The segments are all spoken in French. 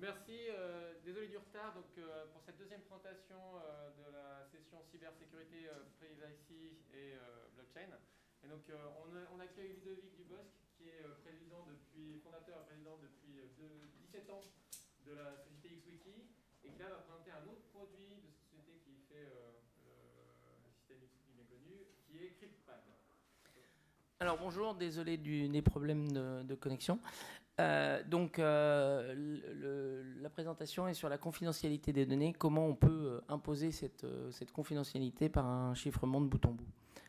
merci. Désolé du retard. Donc, pour cette deuxième présentation de la session cybersécurité, privacy et blockchain. Et donc, on accueille Ludovic Dubosc, qui est fondateur et président depuis 17 ans de la société XWiki, et qui là va présenter un autre produit de cette société qui fait le système XWiki bien connu, qui est CryptPad. Alors bonjour, désolé des problèmes de connexion. La présentation est sur la confidentialité des données, comment on peut imposer cette confidentialité par un chiffrement de bout en bout.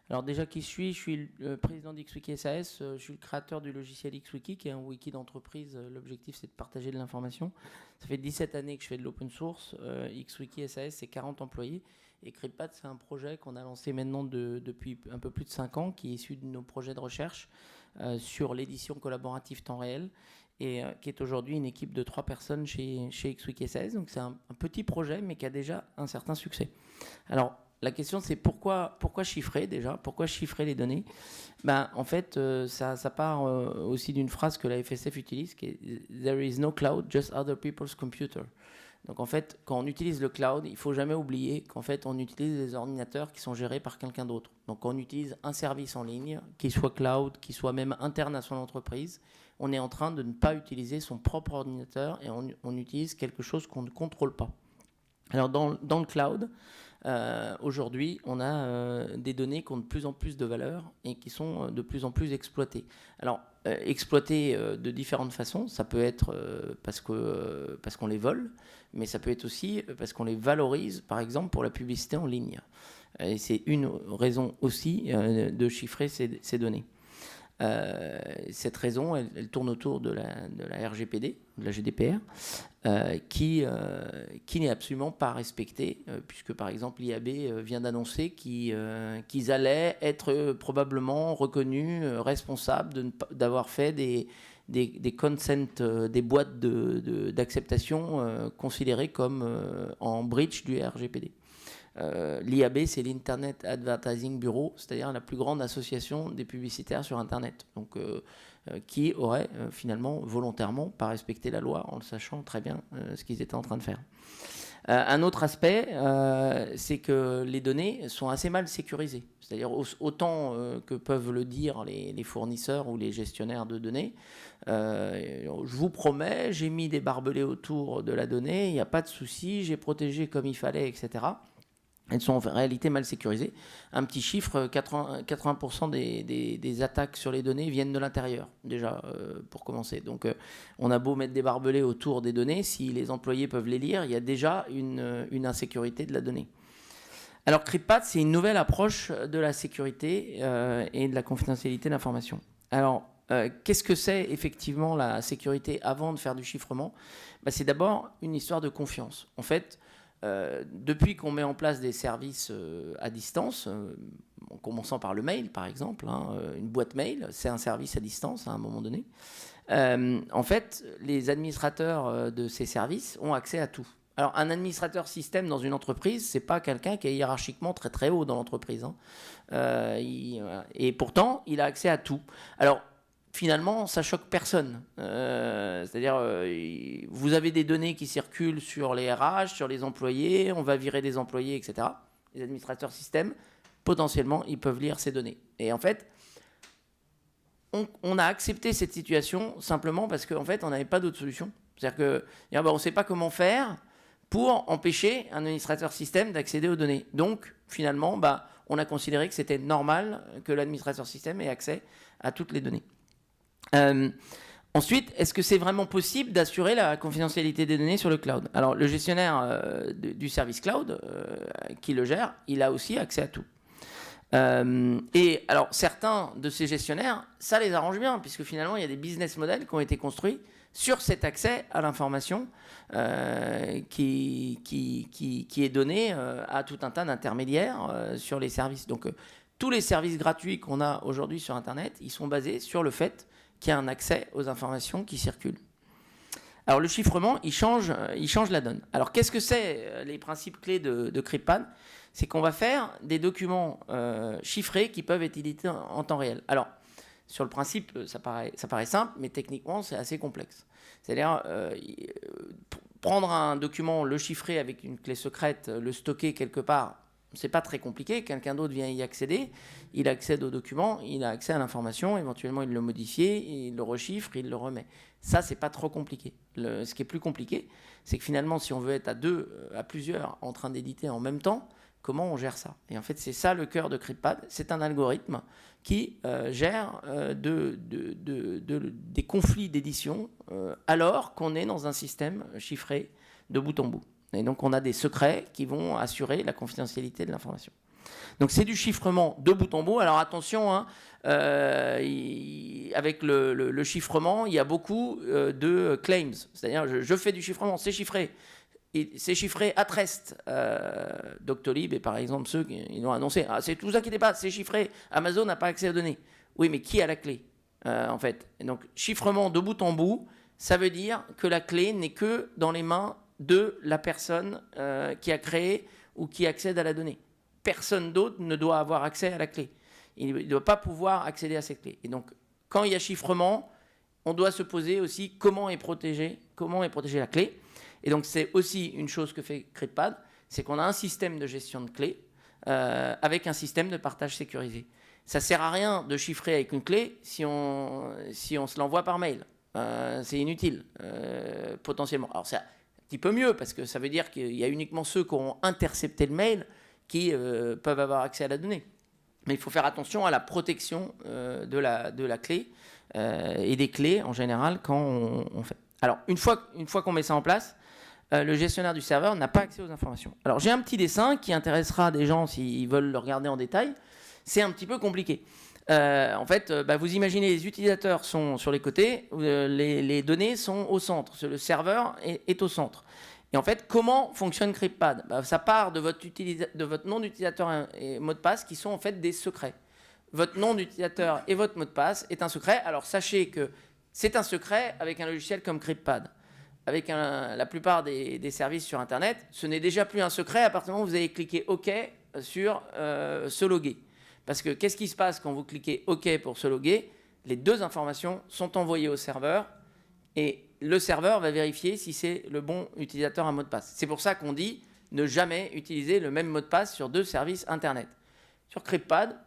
Alors déjà, qui je suis ? Je suis le président d'XWiki SAS, je suis le créateur du logiciel XWiki, qui est un wiki d'entreprise. L'objectif, c'est de partager de l'information. Ça fait 17 années que je fais de l'open source. XWiki SAS, c'est 40 employés. Et CryptPad, c'est un projet qu'on a lancé maintenant depuis un peu plus de 5 ans, qui est issu de nos projets de recherche sur l'édition collaborative temps réel, et qui est aujourd'hui une équipe de 3 personnes chez XWiki SAS. Donc c'est un petit projet, mais qui a déjà un certain succès. Alors, la question, c'est pourquoi chiffrer déjà ? Pourquoi chiffrer les données ? En fait, ça part aussi d'une phrase que la FSF utilise, qui est « There is no cloud, just other people's computer ». Donc en fait, quand on utilise le cloud, il ne faut jamais oublier qu'en fait, on utilise des ordinateurs qui sont gérés par quelqu'un d'autre. Donc quand on utilise un service en ligne, qu'il soit cloud, qu'il soit même interne à son entreprise, on est en train de ne pas utiliser son propre ordinateur et on utilise quelque chose qu'on ne contrôle pas. Alors dans le cloud, aujourd'hui, on a des données qui ont de plus en plus de valeur et qui sont de plus en plus exploitées. Alors, exploitées de différentes façons. Ça peut être parce qu'on les vole, mais ça peut être aussi parce qu'on les valorise, par exemple, pour la publicité en ligne. Et c'est une raison aussi de chiffrer ces données. Cette raison, elle tourne autour de la RGPD, de la GDPR, qui n'est absolument pas respectée, puisque par exemple l'IAB vient d'annoncer qu'ils allaient être probablement reconnus responsables d'avoir fait des consent, des boîtes d'acceptation considérées comme en breach du RGPD. L'IAB, c'est l'Internet Advertising Bureau, c'est-à-dire la plus grande association des publicitaires sur Internet, donc qui aurait finalement volontairement pas respecté la loi en le sachant très bien ce qu'ils étaient en train de faire. Un autre aspect, c'est que les données sont assez mal sécurisées, c'est-à-dire autant que peuvent le dire les fournisseurs ou les gestionnaires de données. Je vous promets, j'ai mis des barbelés autour de la donnée, il n'y a pas de souci, j'ai protégé comme il fallait, etc. Elles sont en réalité mal sécurisées. Un petit chiffre, 80% des attaques sur les données viennent de l'intérieur, déjà, pour commencer. Donc, on a beau mettre des barbelés autour des données, si les employés peuvent les lire, il y a déjà une insécurité de la donnée. Alors, CryptPad, c'est une nouvelle approche de la sécurité et de la confidentialité de l'information. Alors, qu'est-ce que c'est effectivement la sécurité avant de faire du chiffrement ? C'est d'abord une histoire de confiance. En fait, depuis qu'on met en place des services à distance, en commençant par le mail par exemple, une boîte mail, c'est un service à distance à un moment donné, en fait, les administrateurs de ces services ont accès à tout. Alors, un administrateur système dans une entreprise, c'est pas quelqu'un qui est hiérarchiquement très très haut dans l'entreprise. Et pourtant, il a accès à tout. Alors, finalement, ça choque personne. C'est-à-dire, vous avez des données qui circulent sur les RH, sur les employés, on va virer des employés, etc. Les administrateurs système, potentiellement, ils peuvent lire ces données. Et en fait, on a accepté cette situation simplement parce qu'en fait, on n'avait pas d'autre solution. C'est-à-dire qu'on ne sait pas comment faire pour empêcher un administrateur système d'accéder aux données. Donc, finalement, on a considéré que c'était normal que l'administrateur système ait accès à toutes les données. Ensuite, est-ce que c'est vraiment possible d'assurer la confidentialité des données sur le cloud ? Alors, le gestionnaire du service cloud qui le gère, il a aussi accès à tout. Et alors, certains de ces gestionnaires, ça les arrange bien, puisque finalement, il y a des business models qui ont été construits sur cet accès à l'information qui est donné à tout un tas d'intermédiaires sur les services. Donc, tous les services gratuits qu'on a aujourd'hui sur Internet, ils sont basés sur le fait qu'il y a un accès aux informations qui circulent. Alors le chiffrement, il change la donne. Alors qu'est-ce que c'est les principes clés de CryptPad ? C'est qu'on va faire des documents chiffrés qui peuvent être édités en temps réel. Alors sur le principe, ça paraît simple, mais techniquement c'est assez complexe. C'est-à-dire prendre un document, le chiffrer avec une clé secrète, le stocker quelque part, c'est pas très compliqué. Quelqu'un d'autre vient y accéder, il accède au document, il a accès à l'information, éventuellement il le modifie, il le rechiffre, il le remet. Ça, c'est pas trop compliqué. Ce qui est plus compliqué, c'est que finalement, si on veut être à plusieurs, en train d'éditer en même temps, comment on gère ça? Et en fait, c'est ça le cœur de CryptPad. C'est un algorithme qui gère des conflits d'édition alors qu'on est dans un système chiffré de bout en bout. Et donc, on a des secrets qui vont assurer la confidentialité de l'information. Donc, c'est du chiffrement de bout en bout. Alors, attention, hein, avec le chiffrement, il y a beaucoup de claims. C'est-à-dire, je fais du chiffrement, c'est chiffré. C'est chiffré at rest. Doctolib et par exemple ceux qui l'ont annoncé. Ah, c'est tout, vous inquiétez pas, c'est chiffré. Amazon n'a pas accès aux données. Oui, mais qui a la clé en fait? Et donc, chiffrement de bout en bout, ça veut dire que la clé n'est que dans les mains de la personne qui a créé ou qui accède à la donnée. Personne d'autre ne doit avoir accès à la clé. Il ne doit pas pouvoir accéder à cette clé. Et donc, quand il y a chiffrement, on doit se poser aussi comment est protégée la clé. Et donc, c'est aussi une chose que fait CryptPad, c'est qu'on a un système de gestion de clés avec un système de partage sécurisé. Ça ne sert à rien de chiffrer avec une clé si on se l'envoie par mail. C'est inutile, potentiellement. Alors, c'est un petit peu mieux, parce que ça veut dire qu'il y a uniquement ceux qui auront intercepté le mail qui peuvent avoir accès à la donnée. Mais il faut faire attention à la protection de la clé et des clés, en général, quand on fait. Alors, une fois qu'on met ça en place, le gestionnaire du serveur n'a pas accès aux informations. Alors, j'ai un petit dessin qui intéressera des gens s'ils veulent le regarder en détail. C'est un petit peu compliqué. En fait, vous imaginez, les utilisateurs sont sur les côtés, les données sont au centre, le serveur est au centre. Et en fait, comment fonctionne CryptPad? Ça part de votre nom d'utilisateur et mot de passe qui sont en fait des secrets. Votre nom d'utilisateur et votre mot de passe est un secret. Alors, sachez que c'est un secret avec un logiciel comme CryptPad. Avec la plupart des services sur Internet, ce n'est déjà plus un secret à partir du moment où vous avez cliqué OK sur se loguer. Parce que qu'est-ce qui se passe quand vous cliquez OK pour se loguer? Les deux informations sont envoyées au serveur et le serveur va vérifier si c'est le bon utilisateur à mot de passe. C'est pour ça qu'on dit ne jamais utiliser le même mot de passe sur deux services Internet. Sur CryptPad,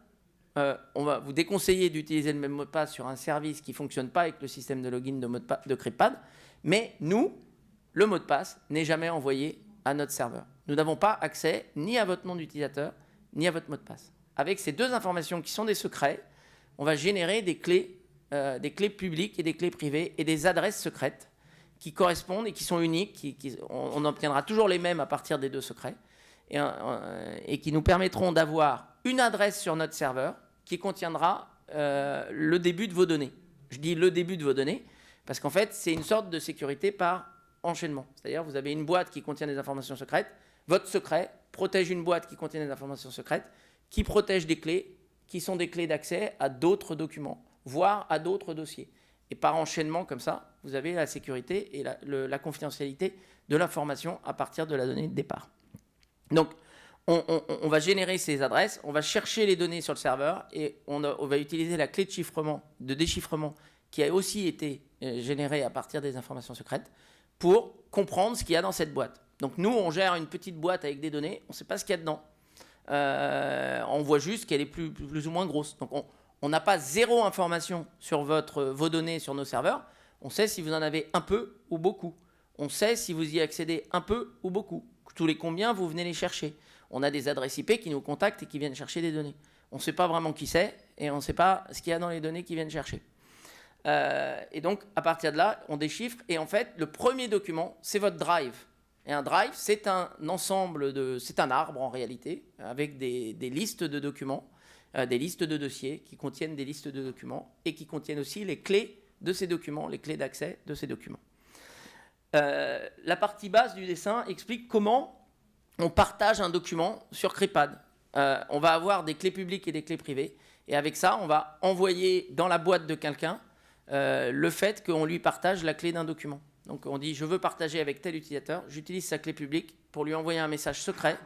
on va vous déconseiller d'utiliser le même mot de passe sur un service qui ne fonctionne pas avec le système de login de CryptPad. Mais nous, le mot de passe n'est jamais envoyé à notre serveur. Nous n'avons pas accès ni à votre nom d'utilisateur, ni à votre mot de passe. Avec ces deux informations qui sont des secrets, on va générer des clés publiques et des clés privées et des adresses secrètes qui correspondent et qui sont uniques. On obtiendra toujours les mêmes à partir des deux secrets et qui nous permettront d'avoir une adresse sur notre serveur qui contiendra le début de vos données. Je dis le début de vos données parce qu'en fait, c'est une sorte de sécurité par enchaînement. C'est-à-dire, vous avez une boîte qui contient des informations secrètes. Votre secret protège une boîte qui contient des informations secrètes, qui protège des clés, qui sont des clés d'accès à d'autres documents, voire à d'autres dossiers. Et par enchaînement, comme ça, vous avez la sécurité et la confidentialité de l'information à partir de la donnée de départ. Donc, on va générer ces adresses, on va chercher les données sur le serveur et on va utiliser la clé de déchiffrement qui a aussi été générée à partir des informations secrètes pour comprendre ce qu'il y a dans cette boîte. Donc nous, on gère une petite boîte avec des données, on ne sait pas ce qu'il y a dedans. On voit juste qu'elle est plus ou moins grosse. Donc on n'a pas zéro information sur vos données sur nos serveurs. On sait si vous en avez un peu ou beaucoup. On sait si vous y accédez un peu ou beaucoup. Tous les combien vous venez les chercher. On a des adresses IP qui nous contactent et qui viennent chercher des données. On ne sait pas vraiment qui c'est et on ne sait pas ce qu'il y a dans les données qui viennent chercher. Et donc, à partir de là, on déchiffre. Et en fait, le premier document, c'est votre drive. Et un drive, c'est un ensemble c'est un arbre en réalité, avec des listes de documents, des listes de dossiers qui contiennent des listes de documents et qui contiennent aussi les clés de ces documents, les clés d'accès de ces documents. La partie basse du dessin explique comment on partage un document sur CryptPad. On va avoir des clés publiques et des clés privées. Et avec ça, on va envoyer dans la boîte de quelqu'un le fait qu'on lui partage la clé d'un document. Donc on dit, je veux partager avec tel utilisateur, j'utilise sa clé publique pour lui envoyer un message secret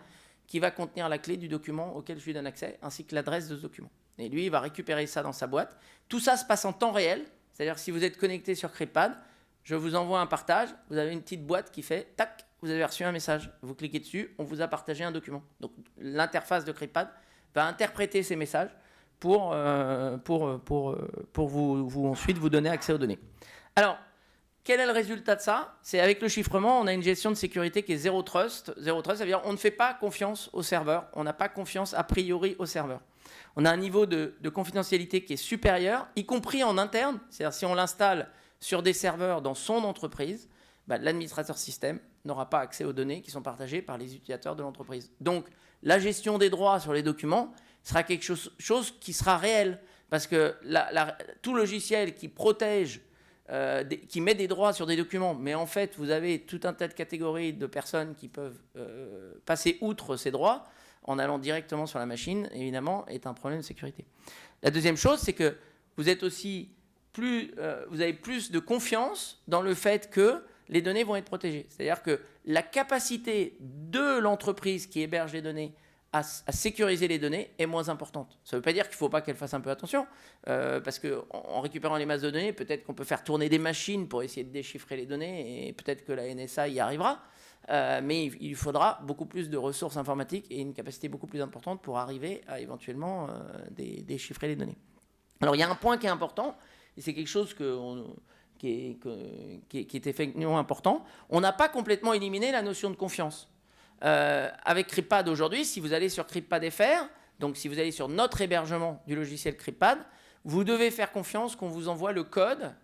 qui va contenir la clé du document auquel je lui donne accès, ainsi que l'adresse de ce document. Et lui, il va récupérer ça dans sa boîte. Tout ça se passe en temps réel, c'est-à-dire que si vous êtes connecté sur CryptPad, je vous envoie un partage, vous avez une petite boîte qui fait tac, vous avez reçu un message. Vous cliquez dessus, on vous a partagé un document. Donc l'interface de CryptPad va interpréter ces messages pour vous ensuite vous donner accès aux données. Alors, quel est le résultat de ça? C'est avec le chiffrement, on a une gestion de sécurité qui est zéro trust. Zéro trust, ça veut dire on ne fait pas confiance au serveur, on n'a pas confiance a priori au serveur. On a un niveau de confidentialité qui est supérieur, y compris en interne. C'est-à-dire si on l'installe sur des serveurs dans son entreprise, l'administrateur système n'aura pas accès aux données qui sont partagées par les utilisateurs de l'entreprise. Donc, la gestion des droits sur les documents sera quelque chose qui sera réel. Parce que tout logiciel qui protège, qui met des droits sur des documents, mais en fait, vous avez tout un tas de catégories de personnes qui peuvent passer outre ces droits en allant directement sur la machine, évidemment, est un problème de sécurité. La deuxième chose, c'est que vous êtes aussi vous avez plus de confiance dans le fait que les données vont être protégées. C'est-à-dire que la capacité de l'entreprise qui héberge les données à sécuriser les données est moins importante. Ça ne veut pas dire qu'il ne faut pas qu'elle fasse un peu attention, parce qu'en récupérant les masses de données, peut-être qu'on peut faire tourner des machines pour essayer de déchiffrer les données, et peut-être que la NSA y arrivera, mais il faudra beaucoup plus de ressources informatiques et une capacité beaucoup plus importante pour arriver à éventuellement déchiffrer les données. Alors il y a un point qui est important, et c'est quelque chose qui est effectivement important. On n'a pas complètement éliminé la notion de confiance. Avec CryptPad aujourd'hui, si vous allez sur CryptPad.fr, donc si vous allez sur notre hébergement du logiciel CryptPad, vous devez faire confiance qu'on vous envoie le code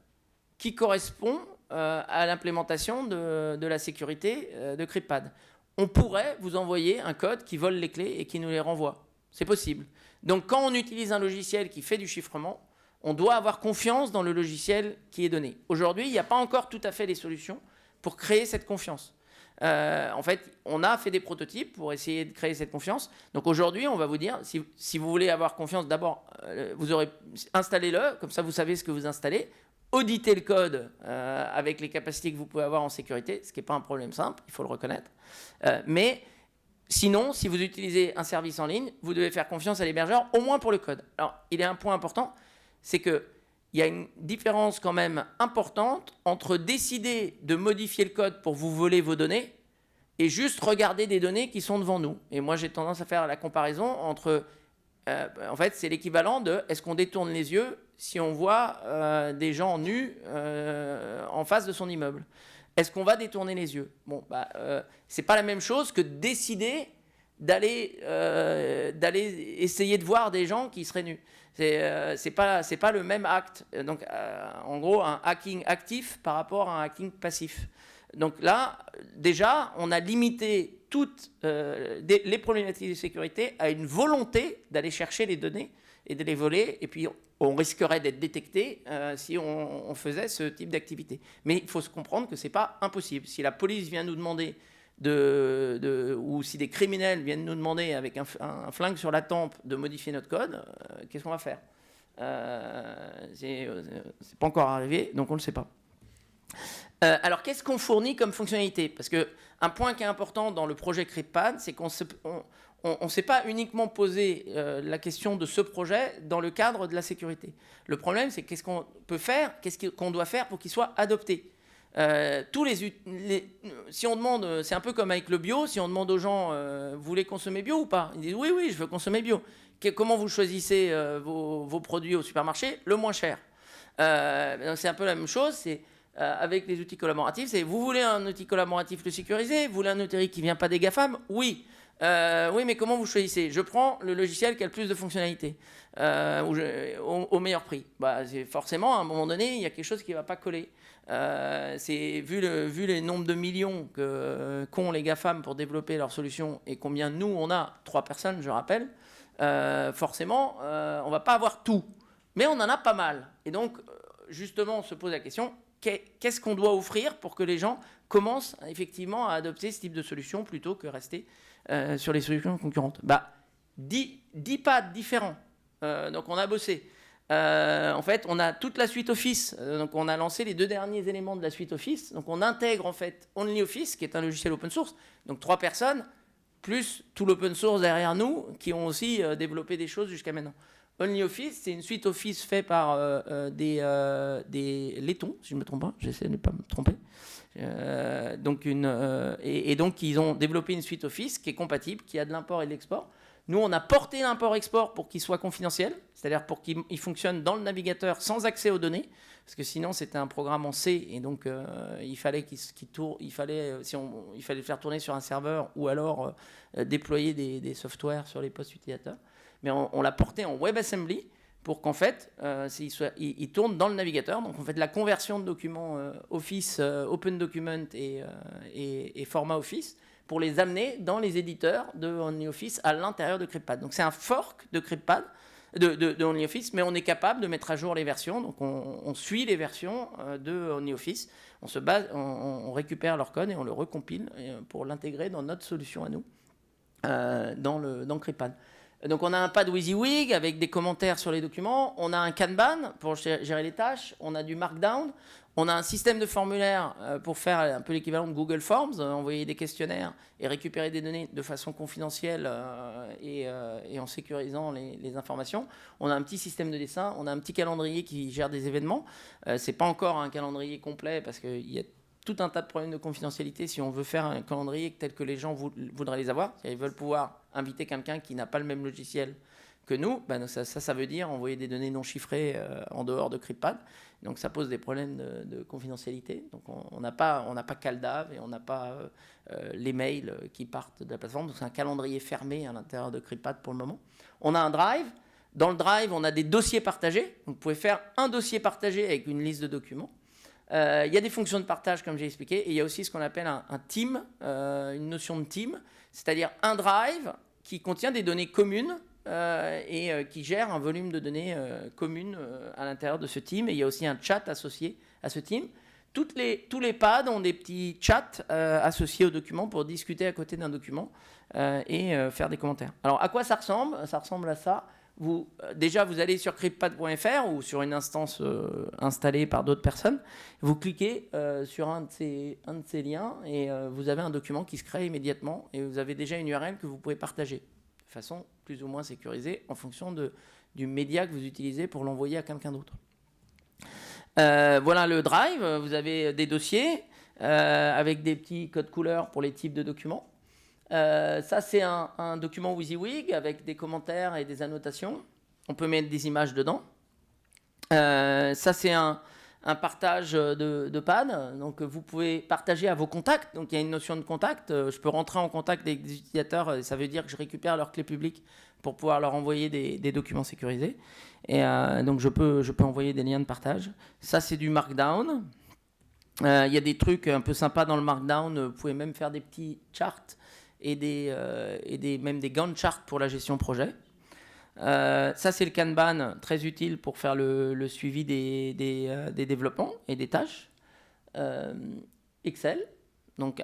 qui correspond à l'implémentation de la sécurité de CryptPad. On pourrait vous envoyer un code qui vole les clés et qui nous les renvoie. C'est possible. Donc quand on utilise un logiciel qui fait du chiffrement, on doit avoir confiance dans le logiciel qui est donné. Aujourd'hui, il n'y a pas encore tout à fait les solutions pour créer cette confiance. En fait, on a fait des prototypes pour essayer de créer cette confiance. Donc aujourd'hui, on va vous dire, si vous voulez avoir confiance, d'abord, vous aurez installez-le, comme ça vous savez ce que vous installez. Auditez le code avec les capacités que vous pouvez avoir en sécurité, ce qui n'est pas un problème simple, il faut le reconnaître. Mais sinon, si vous utilisez un service en ligne, vous devez faire confiance à l'hébergeur, au moins pour le code. Alors, il y a un point important, c'est qu'il y a une différence quand même importante entre décider de modifier le code pour vous voler vos données et juste regarder des données qui sont devant nous. Et moi, j'ai tendance à faire la comparaison entre... en fait, c'est l'équivalent de est-ce qu'on détourne les yeux si on voit des gens nus en face de son immeuble. Est-ce qu'on va détourner les yeux? Bon, c'est pas la même chose que décider d'aller essayer de voir des gens qui seraient nus. C'est pas le même acte. Donc, en gros, un hacking actif par rapport à un hacking passif. Donc là, déjà, on a limité toutes les problématiques de sécurité à une volonté d'aller chercher les données et de les voler. Et puis, on risquerait d'être détecté si on faisait ce type d'activité. Mais il faut se comprendre que ce n'est pas impossible. Si la police vient nous demander ou si des criminels viennent nous demander avec un flingue sur la tempe de modifier notre code, qu'est-ce qu'on va faire? C'est pas encore arrivé, donc on ne le sait pas. Alors, qu'est-ce qu'on fournit comme fonctionnalité? Parce qu'un point qui est important dans le projet CryptPad, c'est qu'on ne s'est pas uniquement posé la question de ce projet dans le cadre de la sécurité. Le problème, c'est qu'est-ce qu'on peut faire, qu'est-ce qu'on doit faire pour qu'il soit adopté. Si on demande, c'est un peu comme avec le bio, si on demande aux gens, vous voulez consommer bio ou pas? Ils disent oui, je veux consommer bio. Comment vous choisissez vos produits au supermarché? Le moins cher. C'est un peu la même chose, c'est avec les outils collaboratifs, c'est vous voulez un outil collaboratif le sécuriser, vous voulez un outil qui ne vient pas des GAFAM? Oui. Oui, mais comment vous choisissez? Je prends le logiciel qui a le plus de fonctionnalités au meilleur prix. Forcément, à un moment donné, il y a quelque chose qui ne va pas coller. Vu les nombres de millions qu'ont les GAFAM pour développer leurs solutions et combien nous, on a 3 personnes, je rappelle, forcément, on ne va pas avoir tout. Mais on en a pas mal. Et donc, justement, on se pose la question, qu'est-ce qu'on doit offrir pour que les gens commencent effectivement à adopter ce type de solution plutôt que rester sur les solutions concurrentes? 10 pads différents. Donc, on a bossé. En fait, on a toute la suite Office. Donc, on a lancé les 2 derniers éléments de la suite Office. Donc, on intègre en fait OnlyOffice, qui est un logiciel open source. Donc, 3 personnes, plus tout l'open source derrière nous, qui ont aussi développé des choses jusqu'à maintenant. OnlyOffice, c'est une suite Office faite par des laitons, si je ne me trompe pas, j'essaie de ne pas me tromper. Donc ils ont développé une suite Office qui est compatible, qui a de l'import et de l'export. Nous, on a porté l'import-export pour qu'il soit confidentiel, c'est-à-dire pour qu'il fonctionne dans le navigateur sans accès aux données, parce que sinon c'était un programme en C et donc il fallait il fallait le faire tourner sur un serveur ou alors déployer des softwares sur les postes utilisateurs. Mais on l'a porté en WebAssembly pour qu'en fait il tourne dans le navigateur. Donc on fait de la conversion de documents Office, Open Document et format Office pour les amener dans les éditeurs de OnlyOffice à l'intérieur de CryptPad. Donc c'est un fork de CryptPad, de OnlyOffice, mais on est capable de mettre à jour les versions. Donc on suit les versions de OnlyOffice, on récupère leur code et on le recompile pour l'intégrer dans notre solution à nous, dans CryptPad. Donc on a un pad WYSIWYG avec des commentaires sur les documents, on a un Kanban pour gérer les tâches, on a du Markdown, on a un système de formulaire pour faire un peu l'équivalent de Google Forms, envoyer des questionnaires et récupérer des données de façon confidentielle et en sécurisant les informations. On a un petit système de dessin, on a un petit calendrier qui gère des événements. C'est pas encore un calendrier complet parce qu'il y a tout un tas de problèmes de confidentialité si on veut faire un calendrier tel que les gens voudraient les avoir. Ils veulent pouvoir inviter quelqu'un qui n'a pas le même logiciel que nous. Ben ça veut dire envoyer des données non chiffrées en dehors de CryptPad. Donc ça pose des problèmes de confidentialité. Donc on n'a pas CalDAV et on n'a pas les mails qui partent de la plateforme. Donc c'est un calendrier fermé à l'intérieur de CryptPad pour le moment. On a un Drive. Dans le Drive, on a des dossiers partagés. Donc vous pouvez faire un dossier partagé avec une liste de documents. Il y a des fonctions de partage, comme j'ai expliqué, et il y a aussi ce qu'on appelle un team, une notion de team, c'est-à-dire un drive qui contient des données communes et qui gère un volume de données communes à l'intérieur de ce team. Et il y a aussi un chat associé à ce team. Tous les pads ont des petits chats associés au document pour discuter à côté d'un document et faire des commentaires. Alors, à quoi ça ressemble ? Ça ressemble à ça. Déjà, vous allez sur cryptpad.fr ou sur une instance installée par d'autres personnes. Vous cliquez sur un de ces liens et vous avez un document qui se crée immédiatement et vous avez déjà une URL que vous pouvez partager de façon plus ou moins sécurisée en fonction du média que vous utilisez pour l'envoyer à quelqu'un d'autre. Voilà le Drive. Vous avez des dossiers avec des petits codes couleurs pour les types de documents. Ça, c'est un document WYSIWYG avec des commentaires et des annotations. On peut mettre des images dedans. Ça, c'est un partage de pad. Donc, vous pouvez partager à vos contacts. Donc, il y a une notion de contact. Je peux rentrer en contact avec des utilisateurs. Ça veut dire que je récupère leurs clés publiques pour pouvoir leur envoyer des documents sécurisés. Et donc, je peux envoyer des liens de partage. Ça, c'est du Markdown. Il y a des trucs un peu sympas dans le Markdown. Vous pouvez même faire des petits charts et même des Gantt charts pour la gestion projet. Ça, c'est le Kanban, très utile pour faire le suivi des développements et des tâches. Excel, donc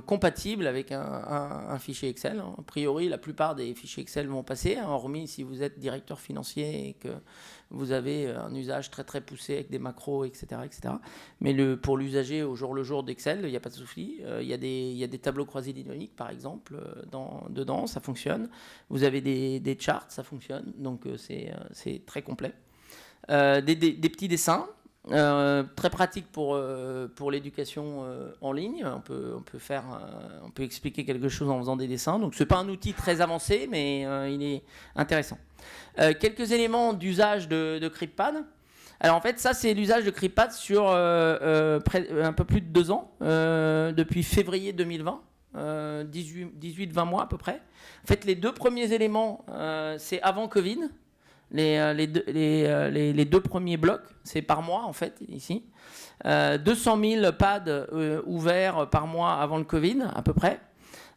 compatible avec un fichier Excel. A priori, la plupart des fichiers Excel vont passer, hormis si vous êtes directeur financier et que vous avez un usage très très poussé avec des macros, etc. etc. Mais pour l'usager au jour le jour d'Excel, il n'y a pas de souci. Il y a des tableaux croisés dynamiques, par exemple, dedans, ça fonctionne. Vous avez des charts, ça fonctionne. Donc c'est très complet. Des petits dessins. Très pratique pour l'éducation en ligne. On peut expliquer quelque chose en faisant des dessins. Donc c'est pas un outil très avancé, mais il est intéressant. Quelques éléments d'usage de CryptPad. Alors en fait, ça c'est l'usage de CryptPad sur un peu plus de 2 ans, depuis février 2020. 18-20 mois à peu près. En fait, les 2 premiers éléments, c'est avant Covid. Les 2 premiers blocs, c'est par mois en fait, ici. 200 000 pads ouverts par mois avant le Covid, à peu près.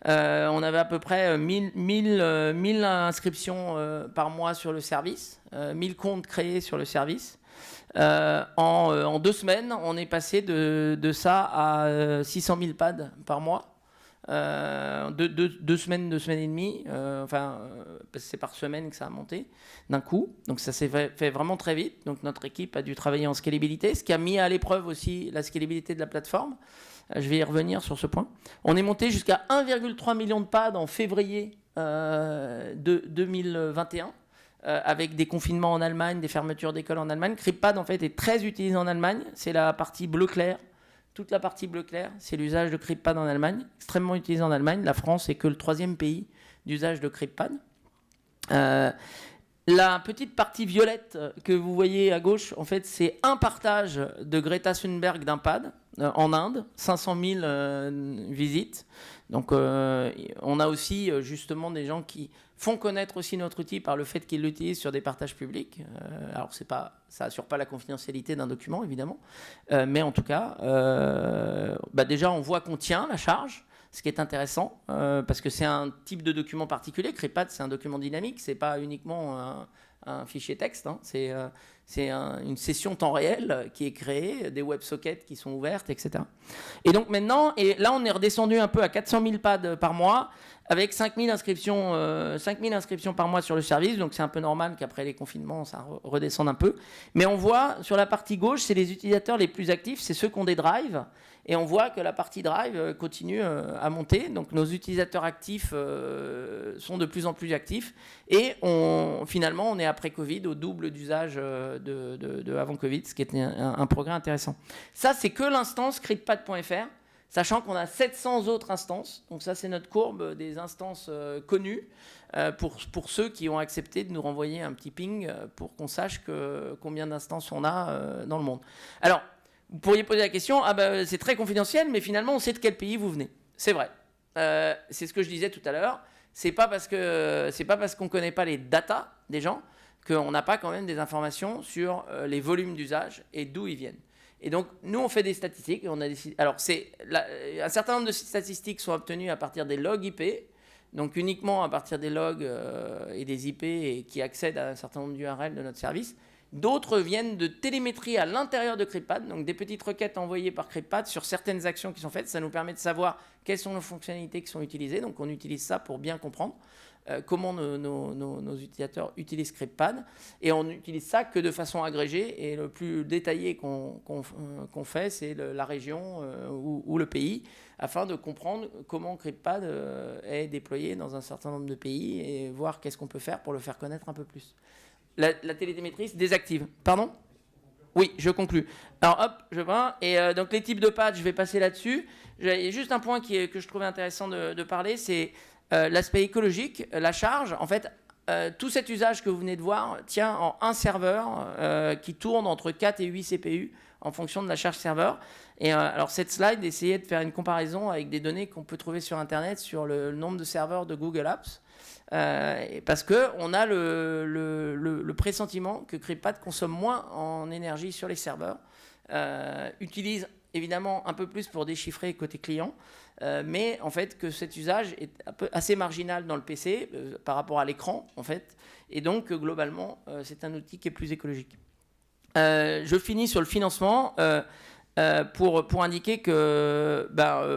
On avait à peu près 1000 inscriptions par mois sur le service, 1000 comptes créés sur le service. En 2 semaines, on est passé de ça à 600 000 pads par mois. 2 semaines, 2 semaines et demie, c'est par semaine que ça a monté d'un coup, donc ça s'est fait vraiment très vite. Donc notre équipe a dû travailler en scalabilité, ce qui a mis à l'épreuve aussi la scalabilité de la plateforme. Je vais y revenir sur ce point. On est monté jusqu'à 1,3 million de pads en février 2021. avec des confinements en Allemagne, des fermetures d'écoles en Allemagne. CryptPad, en fait, est très utilisé en Allemagne. C'est la partie bleu clair. Toute la partie bleu clair, c'est l'usage de CryptPad en Allemagne, extrêmement utilisé en Allemagne. La France est que le 3e pays d'usage de CryptPad. La petite partie violette que vous voyez à gauche, en fait, c'est un partage de Greta Thunberg d'un pad en Inde, 500 000 visites. Donc, on a aussi justement des gens qui font connaître aussi notre outil par le fait qu'ils l'utilisent sur des partages publics. Alors, ça n'assure pas la confidentialité d'un document, évidemment. Mais en tout cas, déjà, on voit qu'on tient la charge. Ce qui est intéressant, parce que c'est un type de document particulier. CryptPad, c'est un document dynamique, c'est pas uniquement un fichier texte, hein. C'est une session temps réel qui est créée, des WebSockets qui sont ouvertes, etc. Et donc maintenant, et là on est redescendu un peu à 400 000 pads par mois, avec 5 000 inscriptions par mois sur le service, donc c'est un peu normal qu'après les confinements, ça redescende un peu. Mais on voit, sur la partie gauche, c'est les utilisateurs les plus actifs, c'est ceux qui ont des drives, et on voit que la partie drive continue à monter. Donc nos utilisateurs actifs sont de plus en plus actifs. Et finalement, on est après Covid au double d'usage de avant Covid, ce qui est un progrès intéressant. Ça, c'est que l'instance CryptPad.fr, sachant qu'on a 700 autres instances. Donc ça, c'est notre courbe des instances connues pour ceux qui ont accepté de nous renvoyer un petit ping pour qu'on sache combien d'instances on a dans le monde. Alors, vous pourriez poser la question, c'est très confidentiel, mais finalement, on sait de quel pays vous venez. C'est vrai. C'est ce que je disais tout à l'heure. C'est pas parce qu'on ne connaît pas les datas des gens qu'on n'a pas quand même des informations sur les volumes d'usage et d'où ils viennent. Et donc, nous, on fait des statistiques. Et on a décidé... Alors, un certain nombre de statistiques sont obtenues à partir des logs IP, donc uniquement à partir des logs et des IP et qui accèdent à un certain nombre d'URL de notre service. D'autres viennent de télémétrie à l'intérieur de CryptPad, donc des petites requêtes envoyées par CryptPad sur certaines actions qui sont faites. Ça nous permet de savoir quelles sont les fonctionnalités qui sont utilisées. Donc on utilise ça pour bien comprendre comment nos utilisateurs utilisent CryptPad. Et on n'utilise ça que de façon agrégée. Et le plus détaillé qu'on fait, c'est la région ou le pays, afin de comprendre comment CryptPad est déployé dans un certain nombre de pays et voir qu'est-ce qu'on peut faire pour le faire connaître un peu plus. La télémétrie se désactive. Pardon ? Oui, je conclus. Alors hop, je vois. Et donc les types de pads, je vais passer là-dessus. Il y a juste un point que je trouvais intéressant de parler, c'est l'aspect écologique, la charge. En fait, tout cet usage que vous venez de voir tient en un serveur qui tourne entre 4 et 8 CPU en fonction de la charge serveur. Et alors cette slide essayait de faire une comparaison avec des données qu'on peut trouver sur Internet sur le nombre de serveurs de Google Apps. Parce qu'on a le pressentiment que CryptPad consomme moins en énergie sur les serveurs, utilise évidemment un peu plus pour déchiffrer côté client, mais en fait que cet usage est assez marginal dans le PC par rapport à l'écran en fait, et donc globalement c'est un outil qui est plus écologique. Je finis sur le financement pour indiquer que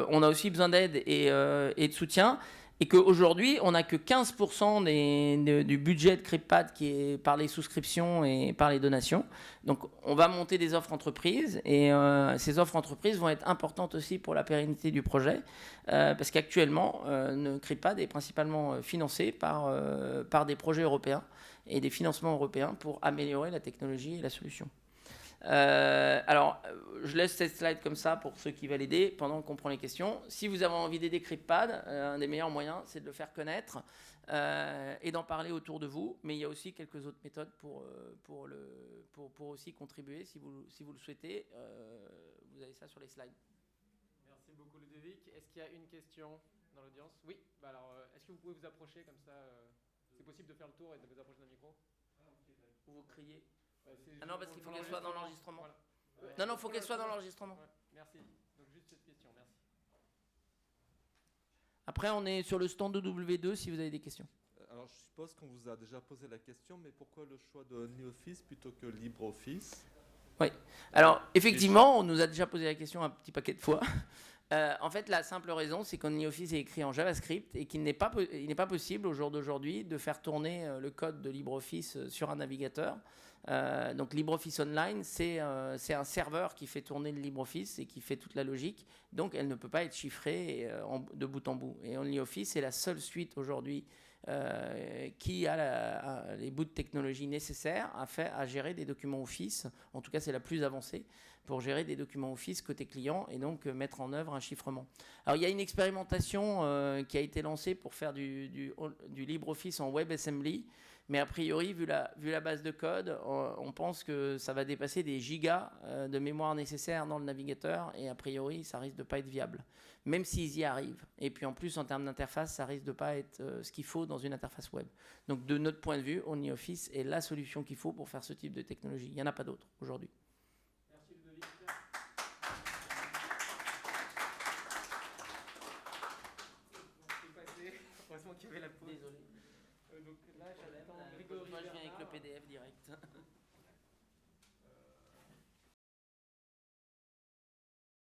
on a aussi besoin d'aide et de soutien. Et qu'aujourd'hui, on n'a que 15% du budget de CryptPad qui est par les souscriptions et par les donations. Donc, on va monter des offres entreprises. Et ces offres entreprises vont être importantes aussi pour la pérennité du projet. Parce qu'actuellement, CryptPad est principalement financé par des projets européens et des financements européens pour améliorer la technologie et la solution. Alors, je laisse cette slide comme ça pour ceux qui veulent aider pendant qu'on prend les questions. Si vous avez envie d'aider CryptPad, un des meilleurs moyens, c'est de le faire connaître et d'en parler autour de vous. Mais il y a aussi quelques autres méthodes pour aussi contribuer si vous le souhaitez. Vous avez ça sur les slides. Merci beaucoup Ludovic. Est-ce qu'il y a une question dans l'audience ? Oui. Alors, est-ce que vous pouvez vous approcher comme ça c'est possible de faire le tour et de vous approcher d'un micro ? Ou vous criez ? Non, parce qu'il faut qu'elle soit dans l'enregistrement. Voilà. Non, il faut qu'elle soit dans l'enregistrement. Ouais. Merci. Donc juste cette question, merci. Après, on est sur le stand de W2 si vous avez des questions. Alors, je suppose qu'on vous a déjà posé la question, mais pourquoi le choix de NeoFIS plutôt que LibreOffice ? Oui. Alors, effectivement, on nous a déjà posé la question un petit paquet de fois. En fait, la simple raison, c'est que NeoFIS est écrit en JavaScript et qu'il n'est pas possible au jour d'aujourd'hui de faire tourner le code de LibreOffice sur un navigateur. Donc LibreOffice Online, c'est un serveur qui fait tourner le LibreOffice et qui fait toute la logique. Donc elle ne peut pas être chiffrée de bout en bout. Et OnlyOffice est la seule suite aujourd'hui qui a les bouts de technologie nécessaires à gérer des documents Office. En tout cas, c'est la plus avancée pour gérer des documents Office côté client et donc mettre en œuvre un chiffrement. Alors, il y a une expérimentation qui a été lancée pour faire du LibreOffice en WebAssembly. Mais a priori, vu la base de code, on pense que ça va dépasser des gigas de mémoire nécessaires dans le navigateur et a priori, ça risque de pas être viable, même s'ils y arrivent. Et puis en plus, en termes d'interface, ça risque de pas être ce qu'il faut dans une interface web. Donc de notre point de vue, OmniOffice est la solution qu'il faut pour faire ce type de technologie. Il n'y en a pas d'autre aujourd'hui. Merci Ludovic. Heureusement qu'il y avait la pause. Désolé. Donc là, j'attends Grégory. Moi, je viens avec le Bernard. PDF direct.